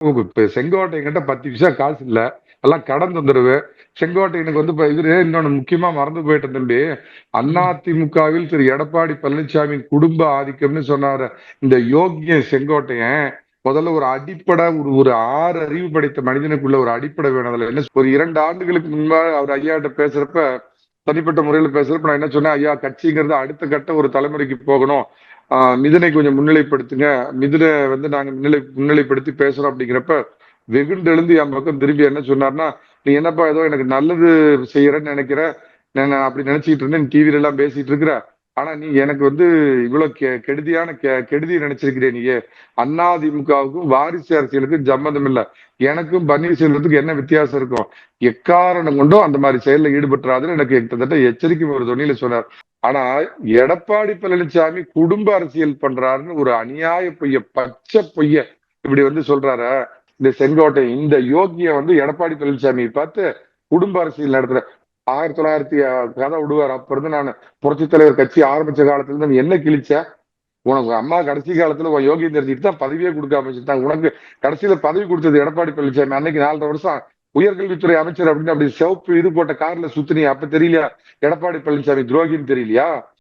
இப்ப செங்கோட்டையன்கிட்ட 10 பைசா காசு இல்ல. எல்லாம் கடன் தொந்தரவு. செங்கோட்டையனுக்கு வந்து இப்ப இவரு இன்னொன்னு முக்கியமா மறந்து போயிட்டேன் தம்பி. ம். அதிமுகவில் திரு எடப்பாடி பழனிசாமியின் குடும்ப ஆதிக்கம்னு சொன்னாரு. இந்த யோகிய செங்கோட்டையன் முதல்ல ஒரு அடிப்படை ஒரு 6 அறிவு படைத்த மனிதனுக்குள்ள ஒரு அடிப்படை வேணும். அதுல என்ன ஒரு 2 ஆண்டுகளுக்கு முன்பாக அவர் ஐயாட்ட பேசுறப்ப தனிப்பட்ட முறையில பேசுறப்ப நான் என்ன சொன்னேன், ஐயா கட்சிங்கிறது அடுத்த கட்ட ஒரு தலைமுறைக்கு போகணும். மிதுனை கொஞ்சம் முன்னிலைப்படுத்துங்க. மிதுனை வந்து நாங்க முன்னிலைப்படுத்தி பேசுறோம் அப்படிங்கிறப்ப வெகுண்டு எழுந்து என் பக்கம் திரும்பி என்ன சொன்னார்னா, நீ என்னப்பா ஏதோ எனக்கு நல்லது செய்யறேன்னு நினைக்கிற, நான் அப்படி நினைச்சிட்டு இருந்தேன். நீ டிவில எல்லாம் பேசிட்டு இருக்கிற. ஆனா நீ எனக்கு வந்து இவ்வளவு கெடுதியான கெடுதி நினைச்சிருக்கிறேன் நீ. அதிமுகவுக்கும் வாரிசு அரசியலுக்கும் சம்மந்தம் இல்ல. எனக்கும் பன்னீர்செல்வத்துக்கு என்ன வித்தியாசம் இருக்கும்? எக்காரணம் கொண்டும் அந்த மாதிரி செயல்ல ஈடுபட்டுறாதுன்னு எனக்கு கிட்டத்தட்ட எச்சரிக்கை ஒரு தொனியில சொன்னார். ஆனா எடப்பாடி பழனிசாமி குடும்ப அரசியல் பண்றாருன்னு ஒரு அநியாய பொய்ய, பச்சை பொய்ய இப்படி வந்து சொல்றாரு. இந்த செங்கோட்டை இந்த யோகிய வந்து எடப்பாடி பழனிசாமி பார்த்து குடும்ப அரசியல் நடத்துற 1900 கதை விடுவார். அப்ப இருந்து நான் புரட்சி தலைவர் கட்சி ஆரம்பிச்ச காலத்துல இருந்து நீ என்ன கிழிச்ச? உனக்கு அம்மா கடைசி காலத்துல உன் யோகியம் தெரிஞ்சுட்டு தான் பதவியே கொடுக்க ஆரம்பிச்சுட்டாங்க. உனக்கு கடைசியில பதவி கொடுத்தது எடப்பாடி பழனிசாமி. அன்னைக்கு 4.5 வருஷம் உயர்கல்வித்துறை அமைச்சர் அப்படின்னு அப்படி சிவப்பு இது போட்ட கார்ல சுத்தினி. அப்ப தெரியலையா எடப்பாடி பழனிசாமி துரோகின்னு தெரியலையா?